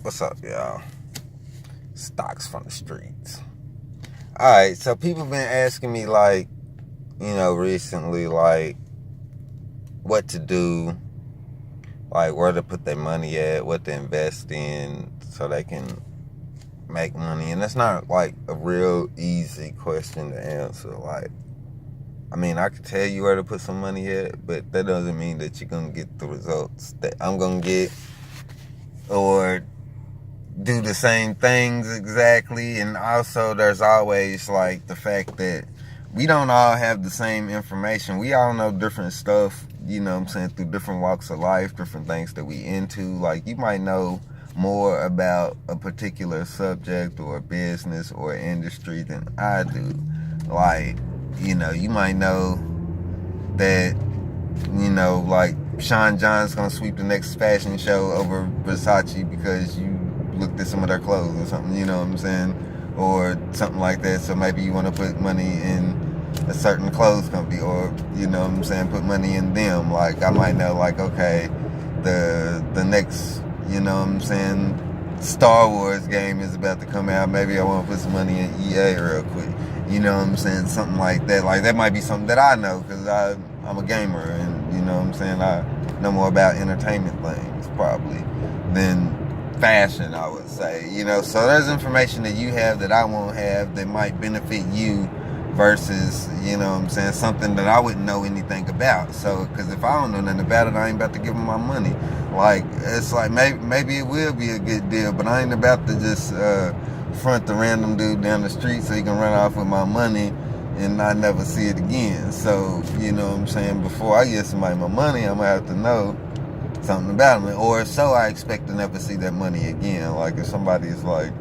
What's up, y'all? Stocks from the streets. Alright, so people been asking me, like, recently, like, what to do, like, where to put their money at, what to invest in so they can make money. And that's not, like, a real easy question to answer. Like, I mean, I could tell you where to put some money at, but that doesn't mean that you're going to get the results that I'm going to get, or do the same things exactly. And also there's always like the fact that we don't all have the same information. We all know different stuff, through different walks of life, different things that we into. Like, you might know more about a particular subject or business or industry than I do. Like, you might know that, like, Sean John's gonna sweep the next fashion show over Versace because you looked at some of their clothes or something, you know what I'm saying? Or something like that. So maybe you want to put money in a certain clothes company, or, put money in them. Like, I might know, like, okay, the next, Star Wars game is about to come out. Maybe I want to put some money in EA real quick. Something like that. Like, that might be something that I know because I'm a gamer, and, I know more about entertainment things probably than fashion, I would say. So there's information that you have that I won't have that might benefit you versus, something that I wouldn't know anything about. So, because if I don't know nothing about it, I ain't about to give them my money. Like, it's like, maybe it will be a good deal, but I ain't about to just front the random dude down the street so he can run off with my money and I never see it again. So, before I give somebody my money, I'm gonna have to know something about them, or so I expect to never see that money again. Like, if somebody's like,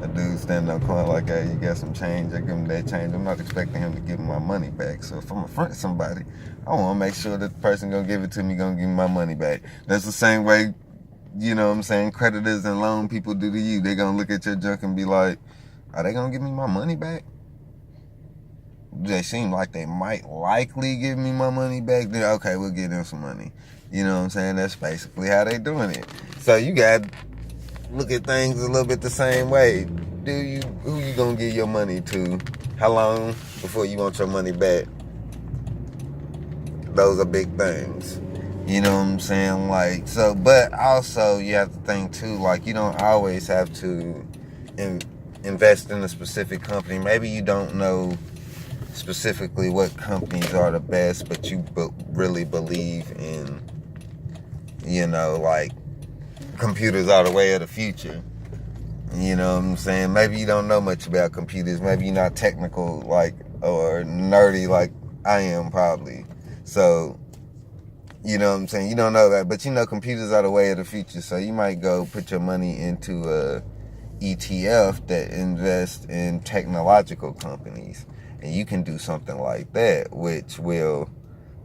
a dude standing on the corner like, hey, you got some change, I give him that change, I'm not expecting him to give me my money back. So if I'm in front of somebody, I want to make sure that the person gonna give it to me gonna give me my money back. That's the same way, creditors and loan people do to you. They gonna look at your junk and be like, are they gonna give me my money back? They seem like they might likely give me my money back. Then okay, we'll give them some money. That's basically how they doing it. So you got to look at things a little bit the same way. Who you gonna give your money to? How long before you want your money back? Those are big things. Like, so, but also you have to think too, like, you don't always have to invest in a specific company. Maybe you don't know specifically what companies are the best, but you really believe in, like, computers are the way of the future. Maybe you don't know much about computers. Maybe you're not technical, like, or nerdy like I am probably. So, you don't know that, but computers are the way of the future. So you might go put your money into a ETF that invests in technological companies. And you can do something like that, which will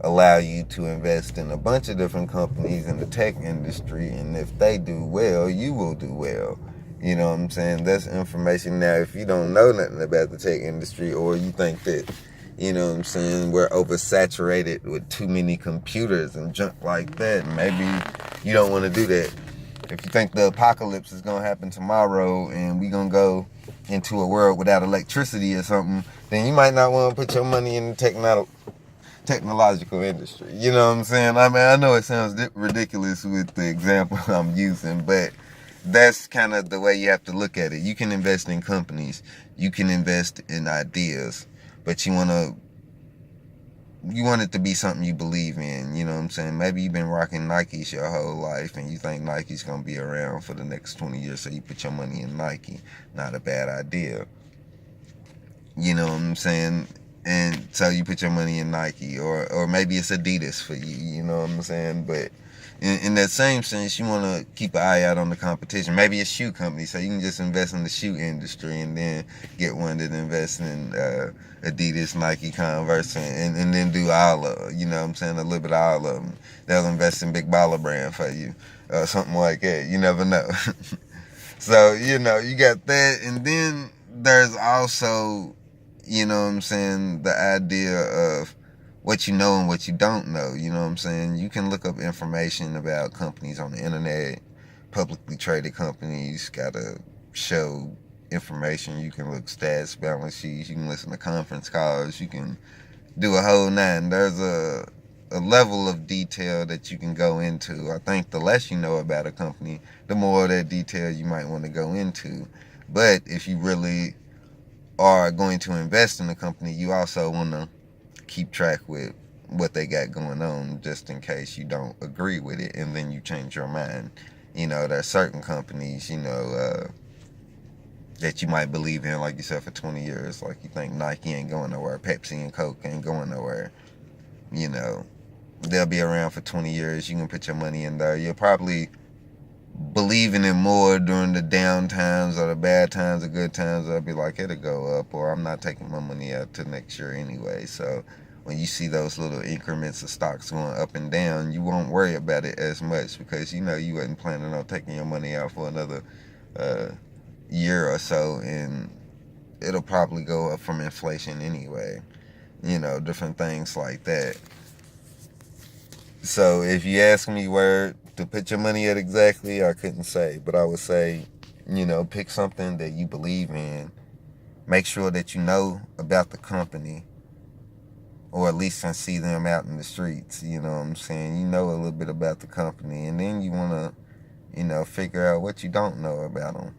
allow you to invest in a bunch of different companies in the tech industry. And if they do well, you will do well. That's information. Now, if you don't know nothing about the tech industry, or you think that, we're oversaturated with too many computers and junk like that, maybe you don't want to do that. If you think the apocalypse is going to happen tomorrow and we're going to go into a world without electricity or something, then you might not want to put your money in the technological industry. I know it sounds ridiculous with the example I'm using, but that's kind of the way you have to look at it. You can invest in companies. You can invest in ideas, but you want it to be something you believe in. Maybe you've been rocking Nikes your whole life and you think Nike's going to be around for the next 20 years, so you put your money in Nike. Not a bad idea. And so you put your money in Nike, or maybe it's Adidas for you, But in that same sense, you want to keep an eye out on the competition. Maybe a shoe company, so you can just invest in the shoe industry and then get one that invests in Adidas, Nike, Converse, and then do all of them, a little bit of all of them. They'll invest in Big Baller Brand for you, something like that. You never know. So, you got that. And then there's also, the idea of what you know and what you don't know. You can look up information about companies on the internet, publicly traded companies gotta show information. You can look stats, balance sheets, you can listen to conference calls, you can do a whole nine. There's a level of detail that you can go into. I think the less you know about a company, the more of that detail you might want to go into. But if you really are going to invest in the company, you also want to keep track with what they got going on, just in case you don't agree with it and then you change your mind. There's certain companies, that you might believe in, like you said, for 20 years. Like you think Nike ain't going nowhere, Pepsi and Coke ain't going nowhere. They'll be around for 20 years. You can put your money in there. You'll probably believe in it more during the down times or the bad times, the good times. I'll be like, it'll go up, or I'm not taking my money out till next year anyway. So when you see those little increments of stocks going up and down, you won't worry about it as much, because you wasn't planning on taking your money out for another year or so, and it'll probably go up from inflation anyway. Different things like that. So if you ask me where to put your money at exactly, I couldn't say, but I would say, pick something that you believe in. Make sure that you know about the company, or at least can see them out in the streets. You know what I'm saying? You know a little bit about the company, and then you want to, figure out what you don't know about them.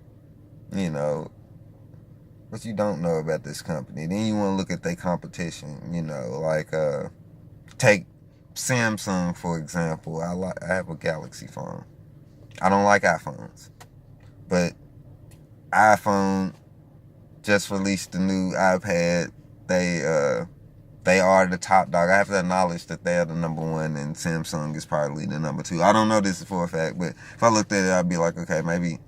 What you don't know about this company. Then you want to look at their competition. Like take Samsung for example. I have a Galaxy phone. I don't like iPhones, but iPhone just released the new iPad. They are the top dog. I have to acknowledge that they are the number one, and Samsung is probably the number two. I don't know this for a fact, but if I looked at it, I'd be like, okay, maybe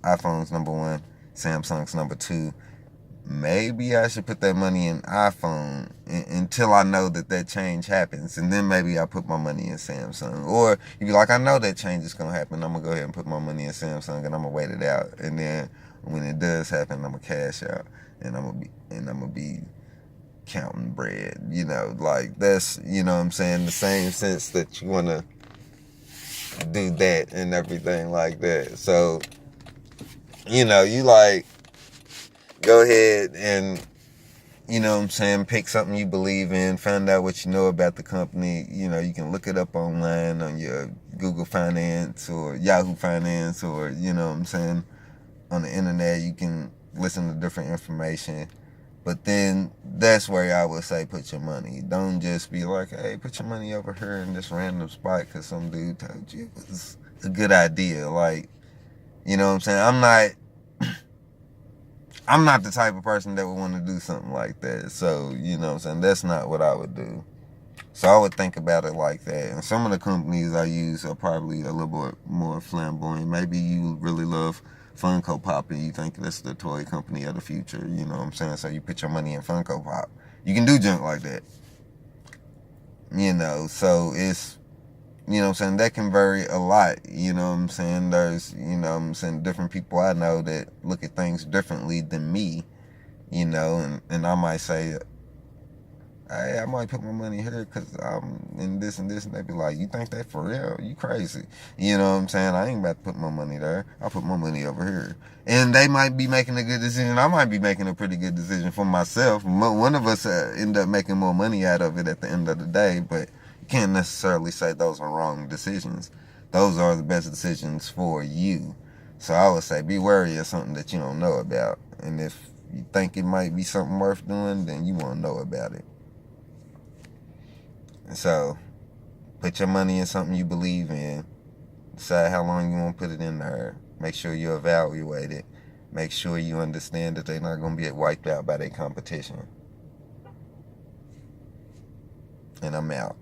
iPhone's number one, Samsung's number two. Maybe I should put that money in iPhone until I know that change happens, and then maybe I put my money in Samsung. Or you'd be like, I know that change is gonna happen, I'm gonna go ahead and put my money in Samsung, and I'm gonna wait it out, and then when it does happen, I'm gonna cash out, and I'm gonna be counting bread. Like that's, what I'm saying, the same sense that you wanna do that and everything like that. So you like, go ahead and, pick something you believe in, find out what you know about the company. You can look it up online on your Google Finance or Yahoo Finance, or, on the internet. You can listen to different information. But then that's where I would say put your money. Don't just be like, hey, put your money over here in this random spot because some dude told you it was a good idea. Like, I'm not the type of person that would want to do something like that. So, that's not what I would do. So I would think about it like that. And some of the companies I use are probably a little bit more flamboyant. Maybe you really love Funko Pop and you think that's the toy company of the future. So you put your money in Funko Pop. You can do junk like that. So it's, that can vary a lot. There's, different people I know that look at things differently than me, and I might say, hey, I might put my money here because I'm in this and this, and they be like, you think that for real? You crazy. I ain't about to put my money there. I'll put my money over here. And they might be making a good decision. I might be making a pretty good decision for myself. One of us end up making more money out of it at the end of the day, but can't necessarily say those are wrong decisions. Those are the best decisions for you. So I would say be wary of something that you don't know about. And if you think it might be something worth doing, then you want to know about it. So put your money in something you believe in. Decide how long you want to put it in there. Make sure you evaluate it. Make sure you understand that they're not going to get wiped out by their competition. And I'm out.